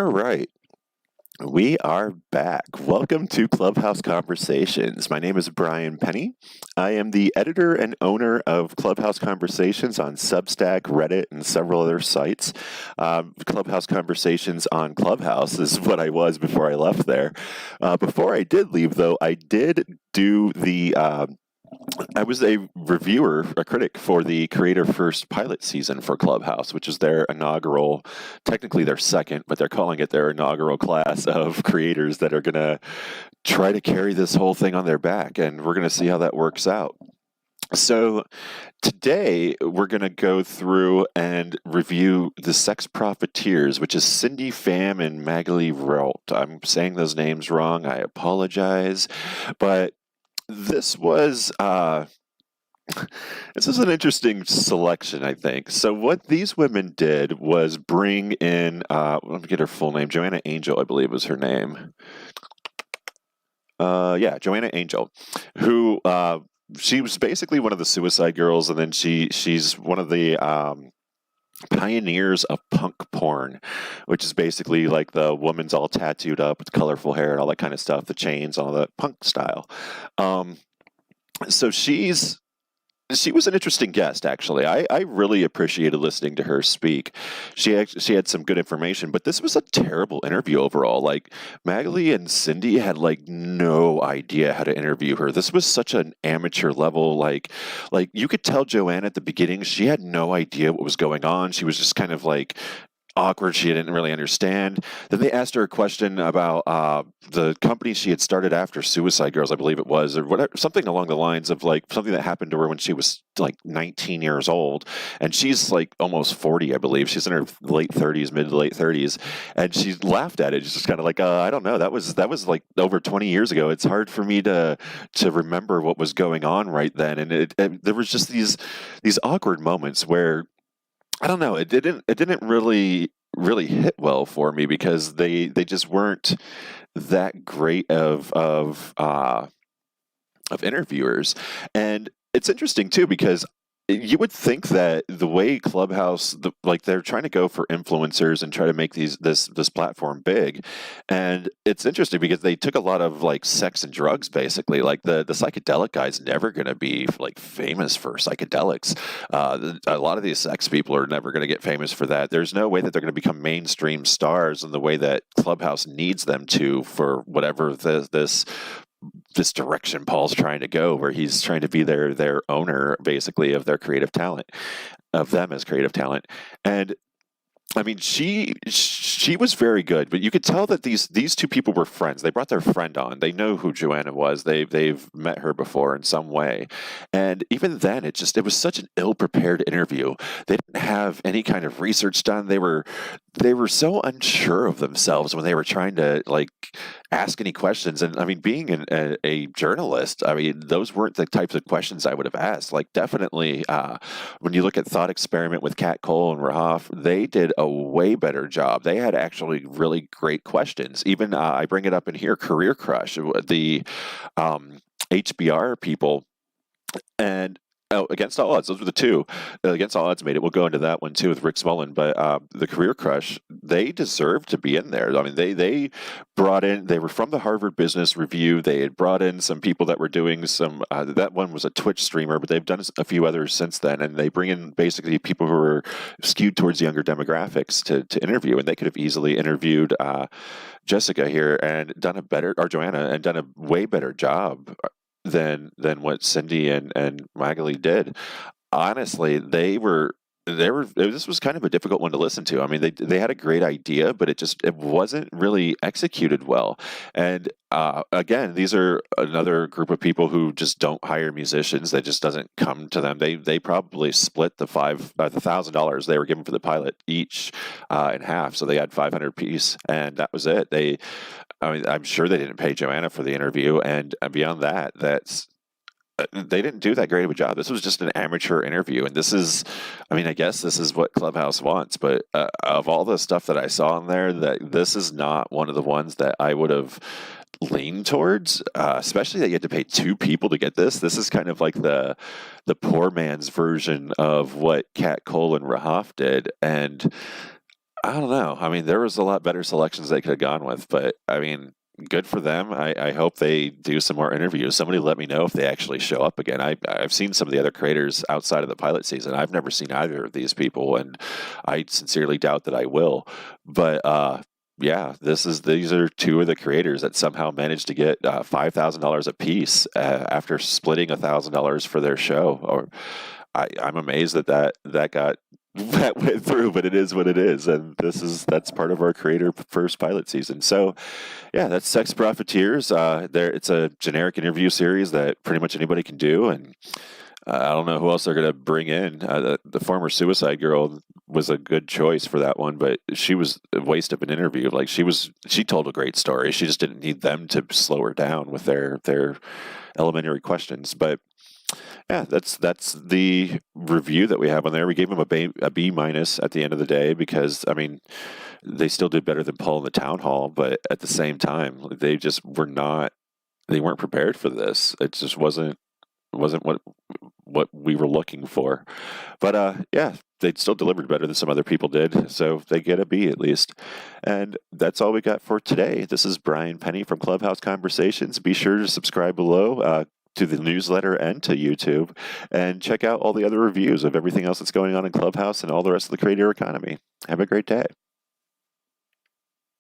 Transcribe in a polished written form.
All right. We are back. Welcome to Clubhouse Conversations. My name is Brian Penny. I am the editor and owner of Clubhouse Conversations on Substack, Reddit, and several other sites. Clubhouse Conversations on Clubhouse is what I was before I left there. Before I did leave, though, I did do I was a reviewer, a critic for the Creator First pilot season for Clubhouse, which is their inaugural, technically their second, but they're calling it their inaugural class of creators that are going to try to carry this whole thing on their back. And we're going to see how that works out. So today we're going to go through and review the Sex Profiteers, which is Cyndi Pham and Magalie Rheault. I'm saying those names wrong. I apologize. But this was an interesting selection, I think. So what these women did was bring in, let me get her full name, Joanna Angel, I believe was her name. Joanna Angel, who she was basically one of the Suicide Girls, and then she's one of the pioneers of punk porn, which is basically like the woman's all tattooed up with colorful hair and all that kind of stuff, the chains, all that punk style. So she was an interesting guest, actually. I really appreciated listening to her speak. She had some good information, but this was a terrible interview overall. Like, Magalie and Cyndi had like no idea how to interview her. This was such an amateur level. Like you could tell Joanna at the beginning, she had no idea what was going on. She was just kind of like awkward. She didn't really understand. Then they asked her a question about the company she had started after Suicide Girls, I believe it was, or whatever, something along the lines of like something that happened to her when she was like 19 years old, and she's like almost 40, I believe. She's in her late 30s, mid to late 30s, and she laughed at it. She's just kind of like, I don't know. That was like over 20 years ago. It's hard for me to remember what was going on right then, and there was just these awkward moments where, I don't know. It didn't really hit well for me because they just weren't that great of interviewers. And it's interesting too because you would think that the way Clubhouse, like they're trying to go for influencers and try to make this platform big, and it's interesting because they took a lot of like sex and drugs, basically. Like the psychedelic guy's never going to be like famous for psychedelics. A lot of these sex people are never going to get famous for that. There's no way that they're going to become mainstream stars in the way that Clubhouse needs them to for whatever this direction Paul's trying to go, where he's trying to be their owner, basically, of their creative talent, of them as creative talent. And I mean, she was very good, but you could tell that these two people were friends. They brought their friend on. They know who Joanna was. They've met her before in some way, and even then, it was such an ill-prepared interview. They didn't have any kind of research done. They were so unsure of themselves when they were trying to like ask any questions. And I mean, being a journalist, I mean, those weren't the types of questions I would have asked. Like, definitely, when you look at Thought Experiment with Kat Cole and Rheault, they did a way better job. They had actually really great questions. Even I bring it up in here, Career Crush, the HBR people, and Against All Odds, those were the two. Against All Odds made it. We'll go into that one too with Rick Smullen. But the Career Crush, they deserved to be in there. I mean, they brought in. They were from the Harvard Business Review. They had brought in some people that were doing some. That one was a Twitch streamer, but they've done a few others since then. And they bring in basically people who are skewed towards younger demographics to interview, and they could have easily interviewed Jessica here and done Joanna and done a way better job than what Cyndi and Magalie did. Honestly, this was kind of a difficult one to listen to. I mean, they had a great idea, but it wasn't really executed well. And again, these are another group of people who just don't hire musicians. That just doesn't come to them. They probably split the $1,000 they were given for the pilot each in half, so they had $500 apiece, and that was it. I'm sure they didn't pay Joanna for the interview, and beyond that, they didn't do that great of a job. This was just an amateur interview, and I guess this is what Clubhouse wants. But of all the stuff that I saw in there, this is not one of the ones that I would have leaned towards. Especially that you had to pay two people to get this. This is kind of like the poor man's version of what Kat Cole and Rheault did, and I don't know. I mean, there was a lot better selections they could have gone with, but I mean, good for them. I hope they do some more interviews. Somebody let me know if they actually show up again. I've seen some of the other creators outside of the pilot season. I've never seen either of these people, and I sincerely doubt that I will. But yeah, these are two of the creators that somehow managed to get $5,000 a piece after splitting $1,000 for their show. Or I'm amazed that got that went through, but it is what it is, and that's part of our creator first pilot season. So yeah, that's Sex Profiteers. It's a generic interview series that pretty much anybody can do, and I don't know who else they're going to bring in. The former Suicide Girl was a good choice for that one, but she was a waste of an interview. Like she told a great story. She just didn't need them to slow her down with their elementary questions. But yeah, that's the review that we have on there. We gave them a B minus at the end of the day because I mean they still did better than Paul in the town hall, but at the same time they just were not. They weren't prepared for this. It just wasn't what we were looking for. But yeah, they still delivered better than some other people did, so they get a B at least. And that's all we got for today. This is Brian Penny from Clubhouse Conversations. Be sure to subscribe below to the newsletter and to YouTube, and check out all the other reviews of everything else that's going on in Clubhouse and all the rest of the creator economy. Have a great day.